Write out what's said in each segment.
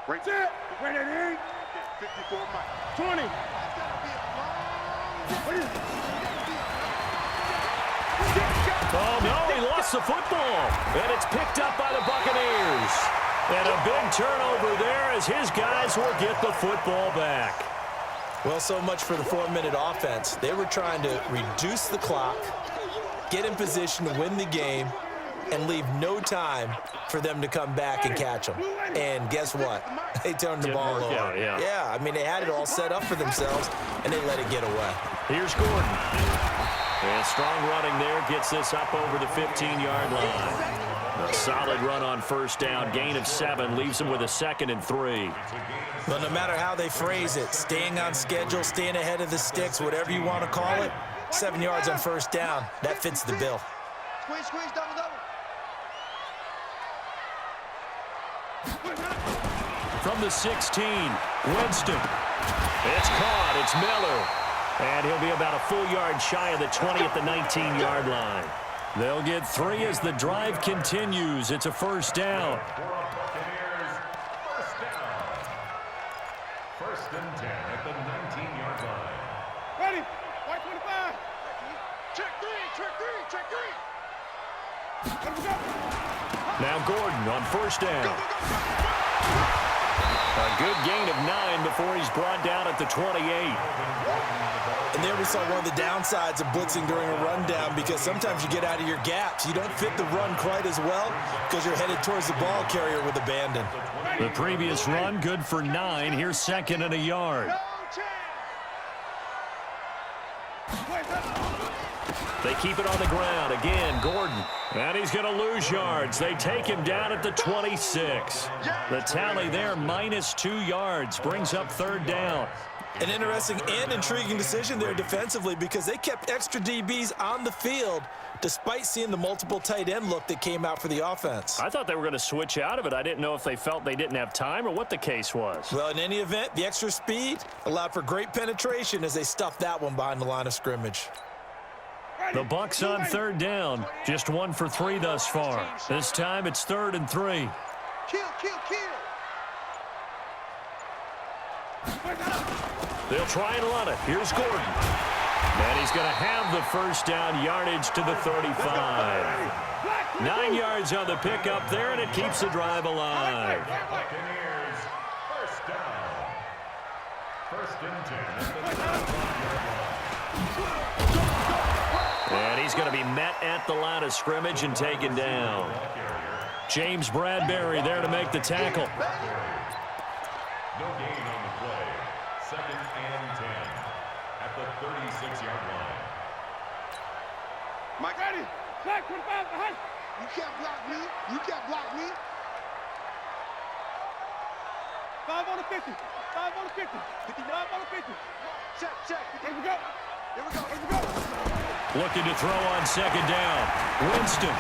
Right there. Right there. 54 miles. 20. Oh, no, he lost the football. And it's picked up by the Buccaneers. And a big turnover there as his guys will get the football back. Well, so much for the 4-minute offense. They were trying to reduce the clock, get in position to win the game, and leave no time for them to come back and catch them. And guess what? They turned the ball over. Yeah, I mean, they had it all set up for themselves, and they let it get away. Here's Gordon. And strong running there gets this up over the 15-yard line. A solid run on first down. Gain of 7 leaves them with a 2nd and 3. But no matter how they phrase it, staying on schedule, staying ahead of the sticks, whatever you want to call it, 7 yards on first down, that fits the bill. Squeeze, squeeze, double, double. From the 16, Winston. It's caught. It's Miller. And he'll be about a full yard shy of the 20 at the 19-yard line. They'll get 3 as the drive continues. It's a first down. First and 10 at the 19-yard line. Ready. White 25. Check 3, check 3, check 3. Let's go. Now Gordon on first down. A good gain of 9 before he's brought down at the 28. And there we saw one of the downsides of blitzing during a rundown, because sometimes you get out of your gaps. You don't fit the run quite as well because you're headed towards the ball carrier with abandon. The previous run good for 9. Here's 2nd and a yard. They keep it on the ground. Again, Gordon. And he's going to lose yards. They take him down at the 26. The tally there, -2 yards. Brings up 3rd down. An interesting and intriguing decision there defensively, because they kept extra DBs on the field despite seeing the multiple tight end look that came out for the offense. I thought they were going to switch out of it. I didn't know if they felt they didn't have time or what the case was. Well, in any event, the extra speed allowed for great penetration as they stuffed that one behind the line of scrimmage. The Bucs on 3rd down. Just 1 for 3 thus far. This time it's 3rd and 3. Kill, kill, kill. They'll try and run it. Here's Gordon. And he's going to have the first down yardage to the 35. 9 yards on the pickup there, and it keeps the drive alive. Buccaneers, first down. First and 10 at the 9-yard line. And he's going to be met at the line of scrimmage and taken down. James Bradbury there to make the tackle. No gain on the play. 2nd and 10 at the 36-yard line. Mike, ready. Flag 25 behind. You can't block me. You can't block me. 5 on the 50. 5 on the 50. 55 on the 50. Check, check. Here we go. Here we go. Here we go. Looking to throw on 2nd down. Winston.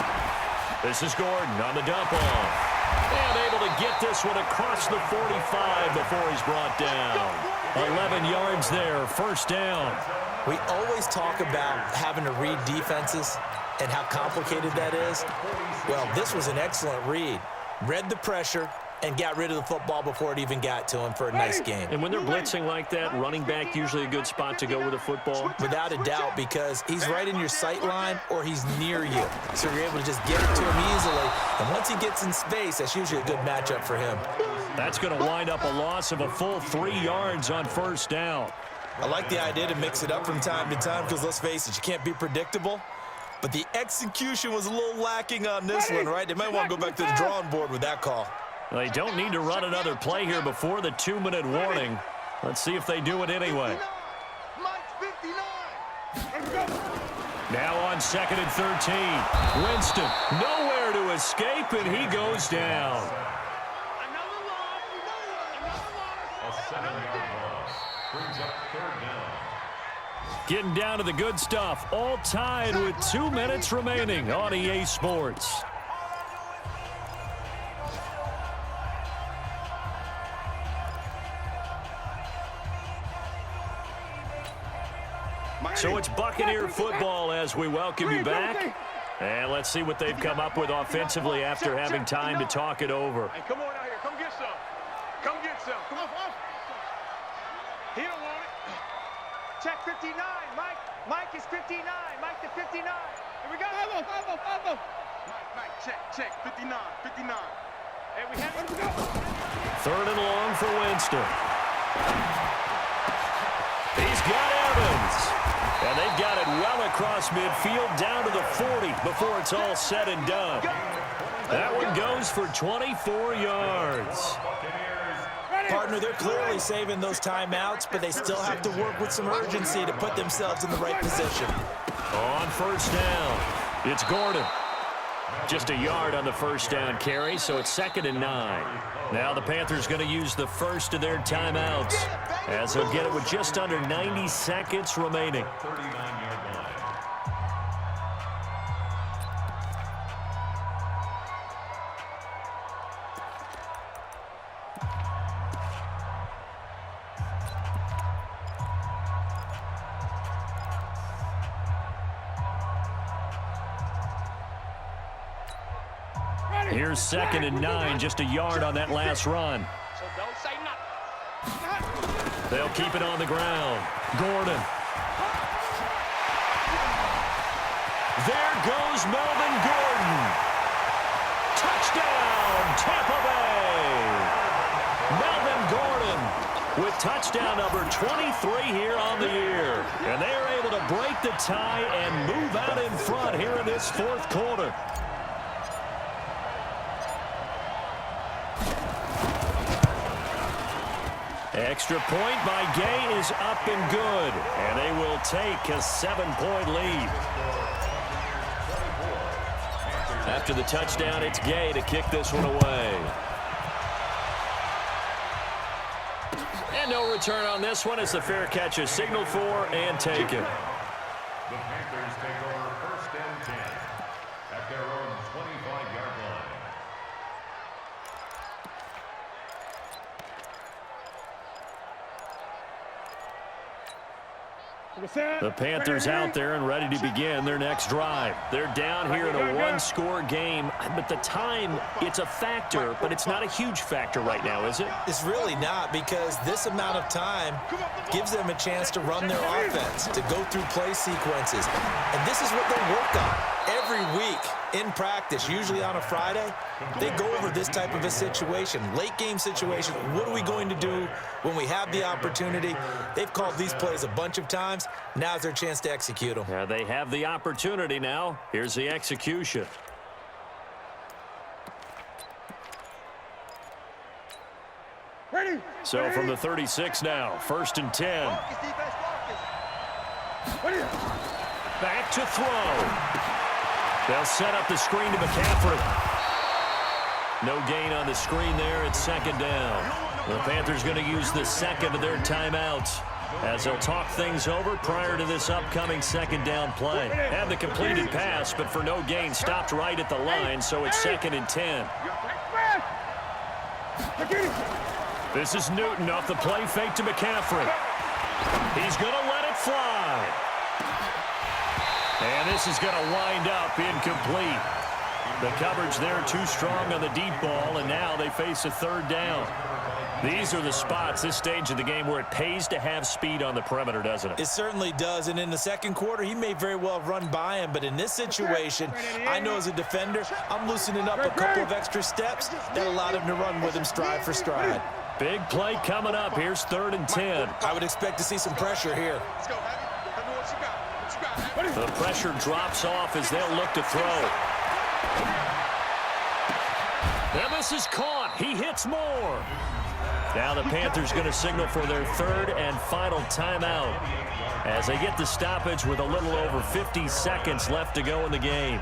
This is Gordon on the dump off. And able to get this one across the 45 before he's brought down. 11 yards there, first down. We always talk about having to read defenses and how complicated that is. Well, this was an excellent read. Read the pressure and got rid of the football before it even got to him for a nice gain. And when they're blitzing like that, running back usually a good spot to go with the football. Without a doubt, because he's right in your sight line or he's near you. So you're able to just get it to him easily. And once he gets in space, that's usually a good matchup for him. That's going to wind up a loss of a full 3 yards on first down. I like the idea to mix it up from time to time because, let's face it, you can't be predictable. But the execution was a little lacking on this one, right? They might want to go back to the drawing board with that call. They don't need to run another play here before the 2-minute warning. Let's see if they do it anyway. Now on 2nd and 13. Winston, nowhere to escape, and he goes down. A 7-yard loss brings up 3rd down. Getting down to the good stuff, all tied with 2 minutes remaining on EA Sports. So it's Buccaneer football as we welcome you back. And let's see what they've come up with offensively after having time to talk it over. Hey, come on out here. Come get some. Come get some. Come on. He don't want it. Check 59. Mike is 59. Mike to 59. Here we go. Follow. Mike, check. 59. And we have it. Third and long for Winston. He's got Evans. And they've got it well across midfield down to the 40 before it's all said and done. That one goes for 24 yards. Partner, they're clearly saving those timeouts, but they still have to work with some urgency to put themselves in the right position. On first down, it's Gordon. Just a yard on the first down carry, so it's 2nd and 9. Now the Panthers going to use the first of their timeouts, as they'll get it with just under 90 seconds remaining. 39-yard line. Here's 2nd and 9, just a yard on that last run. So don't say nothing. They'll keep it on the ground. Gordon. There goes Melvin Gordon. Touchdown, Tampa Bay. Melvin Gordon with touchdown number 23 here on the year. And they are able to break the tie and move out in front here in this fourth quarter. Extra point by Gay is up and good, and they will take a 7-point lead. After the touchdown, it's Gay to kick this one away. And no return on this one as the fair catch is signaled for and taken. The Panthers take over 1st and 10 at their own 25-yard line. The Panthers out there and ready to begin their next drive. They're down here in a one-score game, but the time, it's a factor, but it's not a huge factor right now, is it? It's really not, because this amount of time gives them a chance to run their offense, to go through play sequences. And this is what they work on every week in practice, usually on a Friday. They go over this type of a situation, late game situation. What are we going to do when we have the opportunity? They've called these plays a bunch of times. Now's their chance to execute them. They have the opportunity now. Here's the execution. Ready. So from the 36 now, 1st and 10. Back to throw. They'll set up the screen to McCaffrey. No gain on the screen there. It's 2nd down. The Panthers going to use the second of their timeouts as they'll talk things over prior to this upcoming 2nd down play. And the completed pass, but for no gain, stopped right at the line, so it's 2nd and 10. This is Newton off the play fake to McCaffrey. He's going to let it fly. And this is going to wind up incomplete. The coverage there too strong on the deep ball, and now they face a 3rd down. These are the spots, this stage of the game, where it pays to have speed on the perimeter, doesn't it? It certainly does, and in the 2nd quarter, he may very well run by him, but in this situation, I know as a defender, I'm loosening up a couple of extra steps that allowed him to run with him stride for stride. Big play coming up. Here's 3rd and 10. I would expect to see some pressure here. The pressure drops off as they'll look to throw. And this is caught. He hits more. Now the Panthers going to signal for their 3rd and final timeout as they get the stoppage with a little over 50 seconds left to go in the game.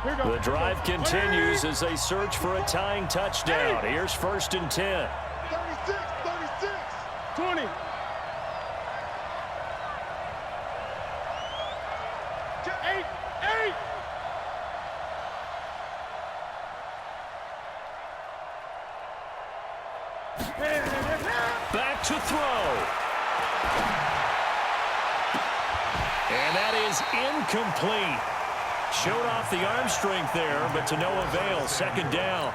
The drive continues as they search for a tying touchdown. Here's 1st and 10. 36, 20. Eight. Back to throw. And that is incomplete. Showed off the arm strength there, but to no avail. Second down.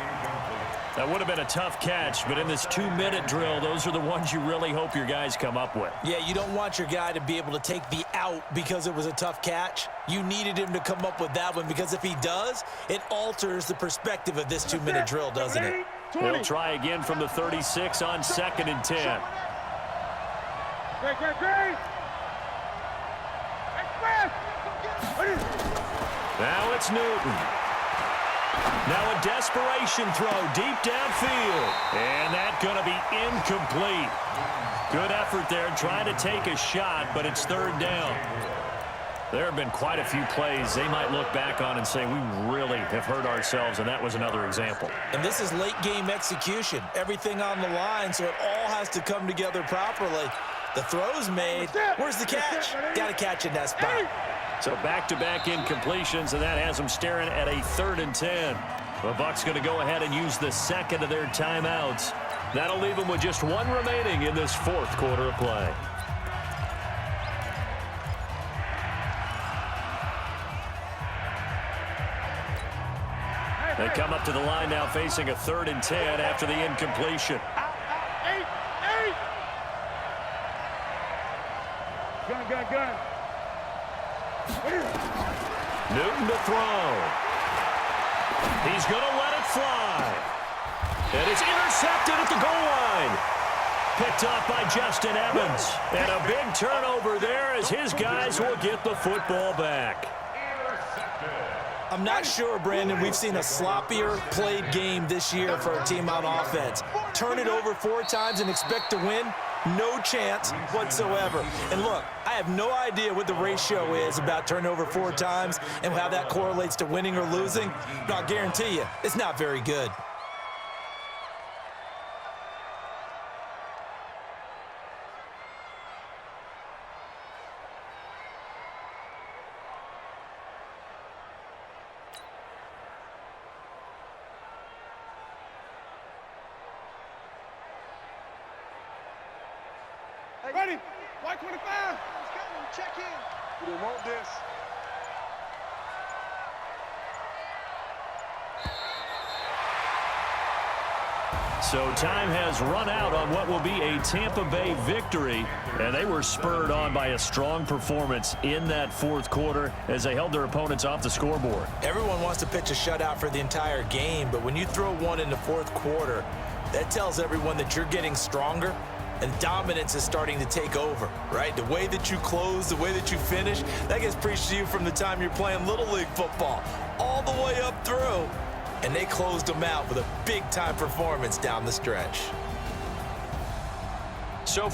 That would have been a tough catch, but in this 2-minute drill, those are the ones you really hope your guys come up with. Yeah, you don't want your guy to be able to take the out because it was a tough catch. You needed him to come up with that one, because if he does, it alters the perspective of this 2-minute drill, doesn't it? He'll try again from the 36 on 2nd and 10. Great. Now it's Newton. Now a desperation throw deep downfield. And that's going to be incomplete. Good effort there trying to take a shot, but it's 3rd down. There have been quite a few plays they might look back on and say, we really have hurt ourselves, and that was another example. And this is late-game execution. Everything on the line, so it all has to come together properly. The throw's made. Where's the catch? Got to catch in that spot. So back-to-back incompletions, and that has them staring at a 3rd and 10. The Bucs going to go ahead and use the second of their timeouts. That'll leave them with just one remaining in this 4th quarter of play. They come up to the line now facing a 3rd and 10 after the incompletion. Gun. Newton to throw. He's going to let it fly. And it's intercepted at the goal line. Picked off by Justin Evans. And a big turnover there as his guys will get the football back. I'm not sure, Brandon, we've seen a sloppier played game this year for a team on offense. Turn it over 4 times and expect to win? No chance whatsoever. And look, I have no idea what the ratio is about turnover 4 times and how that correlates to winning or losing, but I'll guarantee you, it's not very good. Ready? White 25. Check in. We want this. So time has run out on what will be a Tampa Bay victory, and they were spurred on by a strong performance in that 4th quarter as they held their opponents off the scoreboard. Everyone wants to pitch a shutout for the entire game, but when you throw one in the 4th quarter, that tells everyone that you're getting stronger and dominance is starting to take over, right? The way that you close, the way that you finish, that gets preached to you from the time you're playing Little League football all the way up through. And they closed them out with a big-time performance down the stretch. So